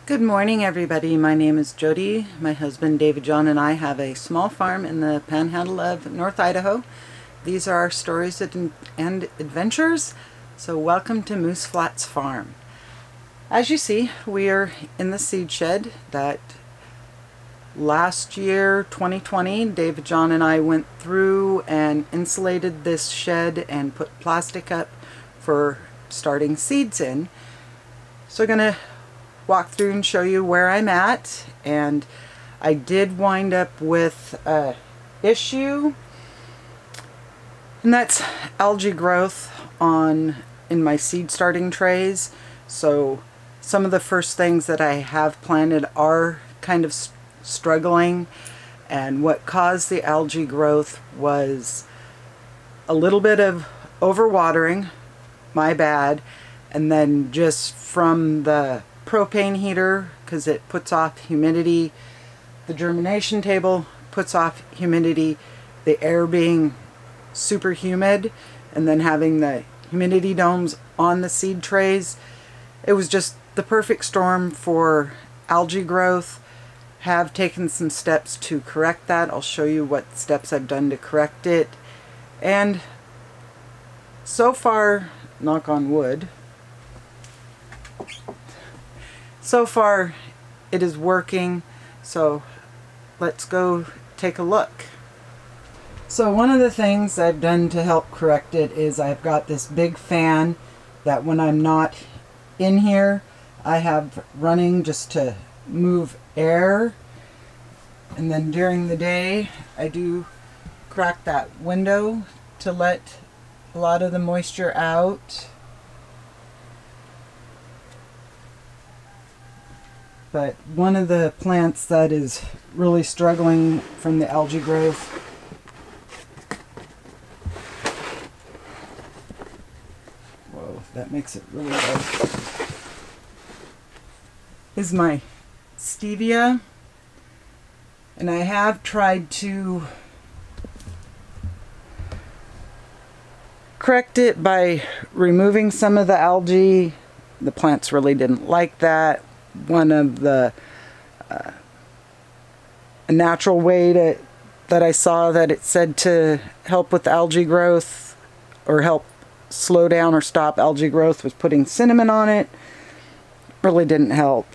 Good morning, everybody. My name is Jody. My husband David John and I have a small farm in the panhandle of North Idaho. These are our stories and adventures. So welcome to Moose Flats Farm. As you see, we are in the seed shed that last year, 2020, David John and I went through and insulated this shed and put plastic up for starting seeds in. So we're going to walk through and show you where I'm at, and I did wind up with a issue, and that's algae growth in my seed starting trays. So some of the first things that I have planted are kind of struggling, and what caused the algae growth was a little bit of overwatering, my bad, and then just from the propane heater, because it puts off humidity. The germination table puts off humidity, the air being super humid, and then having the humidity domes on the seed trays. It was just the perfect storm for algae growth. Have taken some steps to correct that. I'll show you what steps I've done to correct it. And so far, knock on wood, so far it is working, so let's go take a look. So one of the things I've done to help correct it is I've got this big fan that when I'm not in here I have running just to move air, and then during the day I do crack that window to let a lot of the moisture out. But one of the plants that is really struggling from the algae growth whoa, that makes it really loud, is my stevia. And I have tried to correct it by removing some of the algae. The plants really didn't like that. One of the a natural way that I saw that it said to help with algae growth or help slow down or stop algae growth was putting cinnamon on it. Really didn't help.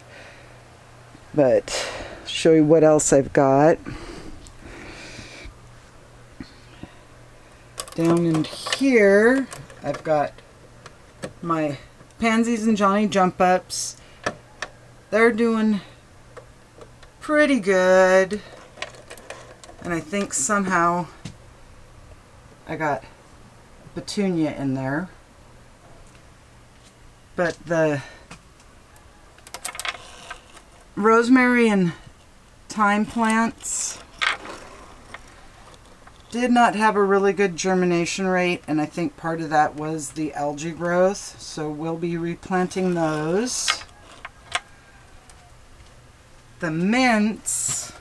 But show you what else I've got. Down in here I've got my pansies and Johnny jump ups. They're doing pretty good, and I think somehow I got petunia in there. But the rosemary and thyme plants did not have a really good germination rate, and I think part of that was the algae growth, so we'll be replanting those. The mints,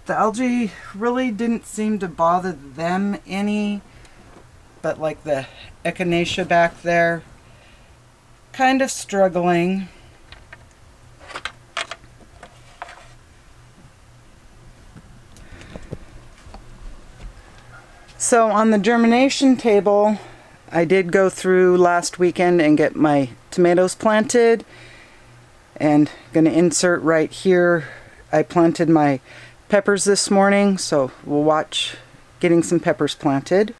the algae really didn't seem to bother them any, but like the echinacea back there, kind of struggling. So on the germination table, I did go through last weekend and get my tomatoes planted. And going to insert right here, I planted my peppers this morning, so we'll watch getting some peppers planted.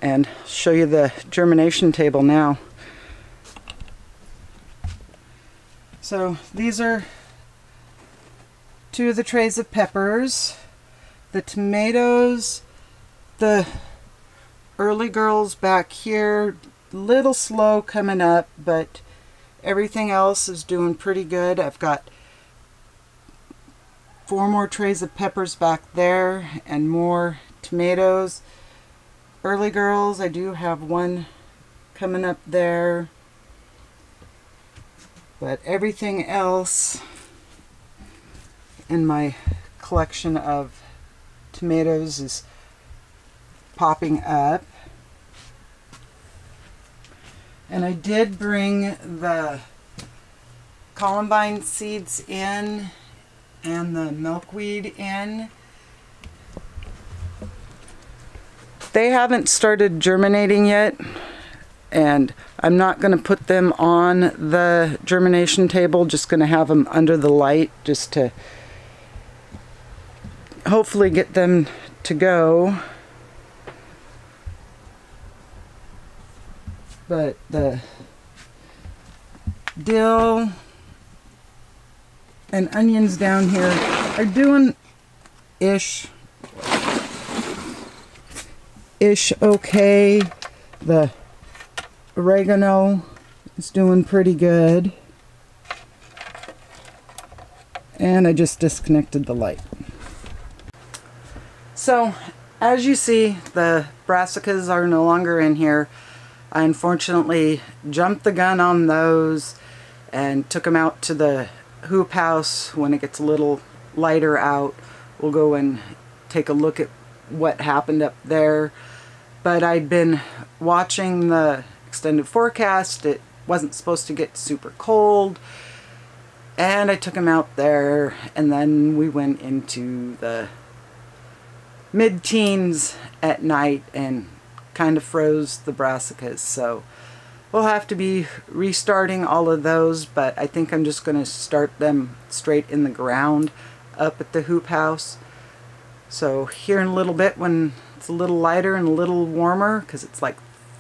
and show you the germination table now. So these are two of the trays of peppers. The tomatoes, the early girls back here, little slow coming up, but everything else is doing pretty good. I've got 4 more trays of peppers back there and more tomatoes. Early girls, I do have one coming up there, but everything else in my collection of tomatoes is popping up. And I did bring the columbine seeds in and the milkweed in. They haven't started germinating yet, and I'm not going to put them on the germination table, just going to have them under the light just to hopefully get them to go. But the dill and onions down here are doing ish okay. The oregano is doing pretty good. And I just disconnected the light. So, as you see, the brassicas are no longer in here. I unfortunately jumped the gun on those and took them out to the hoop house. When it gets a little lighter out, we'll go and take a look at what happened up there. But I'd been watching the extended forecast. It wasn't supposed to get super cold, and I took them out there, and then we went into the mid-teens at night and kind of froze the brassicas. So we'll have to be restarting all of those, but I think I'm just going to start them straight in the ground up at the hoop house. So here in a little bit, when it's a little lighter and a little warmer, because it's like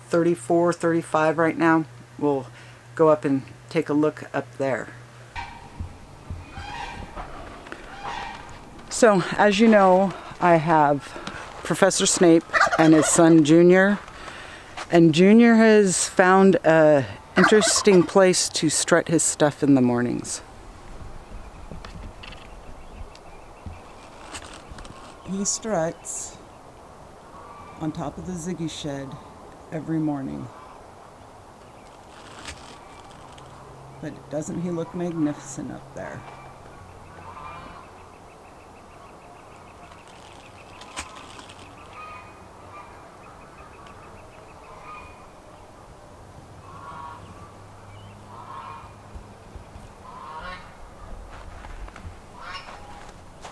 34, 35 right now, we'll go up and take a look up there. So as you know, I have Professor Snape and his son Junior, and Junior has found an interesting place to strut his stuff in the mornings. He struts on top of the Ziggy shed every morning. But doesn't he look magnificent up there?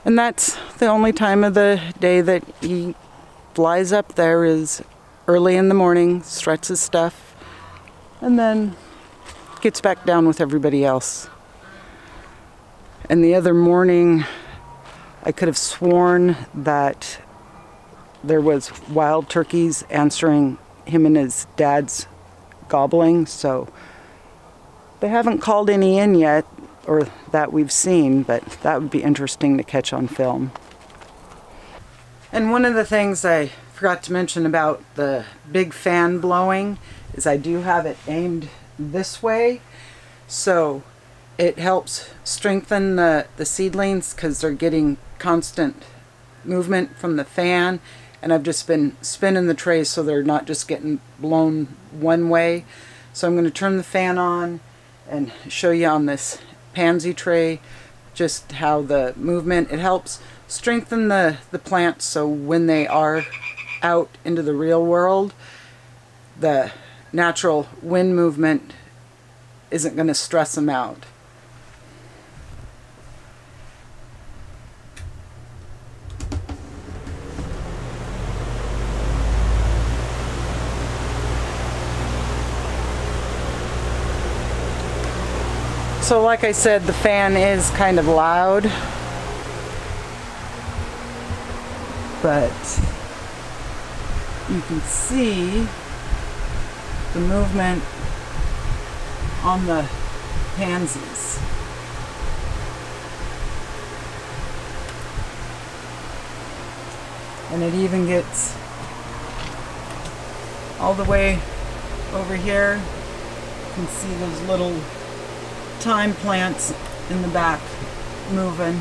And that's the only time of the day that he flies up there, is early in the morning, struts his stuff, and then gets back down with everybody else. And the other morning, I could have sworn that there was wild turkeys answering him and his dad's gobbling, so they haven't called any in yet, or that we've seen, but that would be interesting to catch on film. And one of the things I forgot to mention about the big fan blowing is I do have it aimed this way, so it helps strengthen the seedlings because they're getting constant movement from the fan, and I've just been spinning the trays so they're not just getting blown one way. So I'm going to turn the fan on and show you on this pansy tray just how the movement, it helps strengthen the plants, so when they are out into the real world, the natural wind movement isn't going to stress them out. So like I said, the fan is kind of loud, but You can see the movement on the pansies. And it even gets all the way over here. You can see those little thyme plants in the back moving.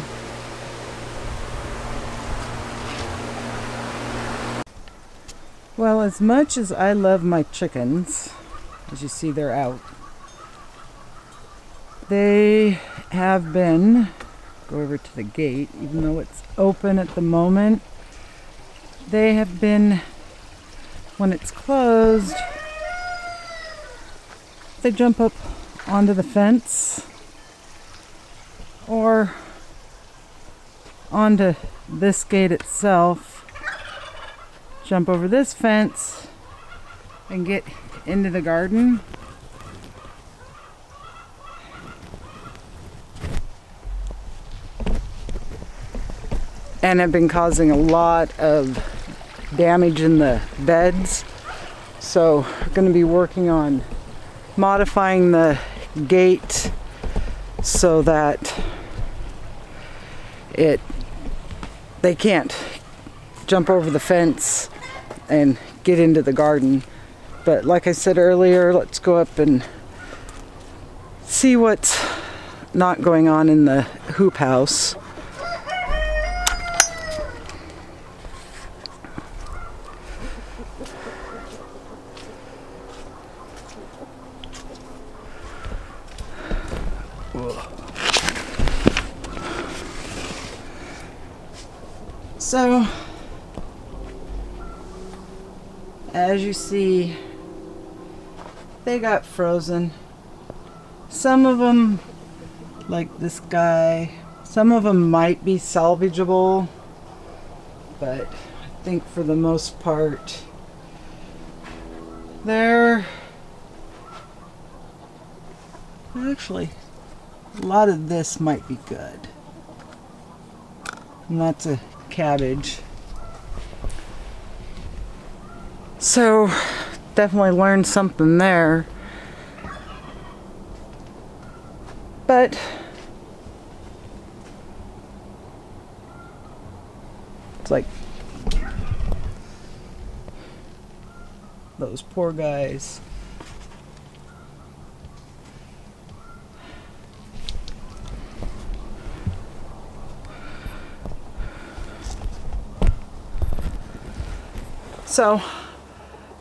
Well, as much as I love my chickens, as you see they're out, they have been, go over to the gate, even though it's open at the moment, they have been, when it's closed, they jump up onto the fence or onto this gate itself, jump over this fence and get into the garden. And have been causing a lot of damage in the beds. So we're going to be working on modifying the gate so that they can't jump over the fence and get into the garden. But like I said earlier, let's go up and see what's not going on in the hoop house. So, as you see, they got frozen. Some of them, like this guy, some of them might be salvageable, but I think for the most part, they're actually, a lot of this might be good. And that's a cabbage. So definitely learned something there. But it's like those poor guys. So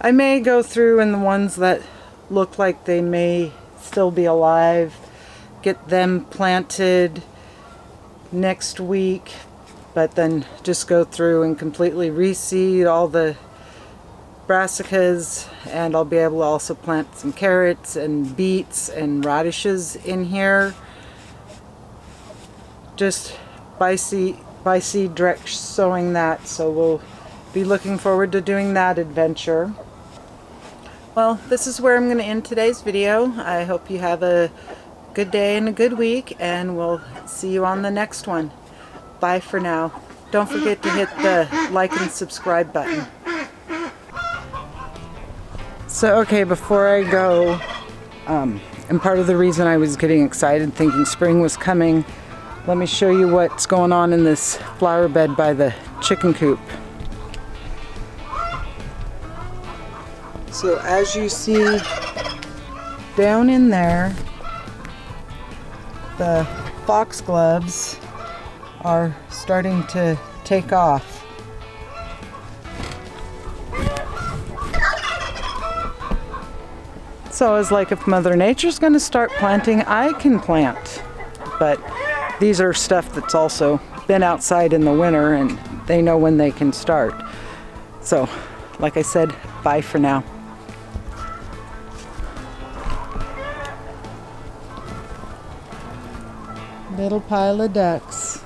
I may go through and the ones that look like they may still be alive, get them planted next week, but then just go through and completely reseed all the brassicas, and I'll be able to also plant some carrots and beets and radishes in here, just by seed direct sowing that. So we'll be looking forward to doing that adventure. Well, this is where I'm going to end today's video. I hope you have a good day and a good week, and we'll see you on the next one. Bye for now. Don't forget to hit the like and subscribe button. So, okay, before I go, and part of the reason I was getting excited thinking spring was coming, let me show you what's going on in this flower bed by the chicken coop. So as you see down in there, the foxgloves are starting to take off. So it's like if Mother Nature's going to start planting, I can plant. But these are stuff that's also been outside in the winter and they know when they can start. So, like I said, bye for now. Little pile of ducks.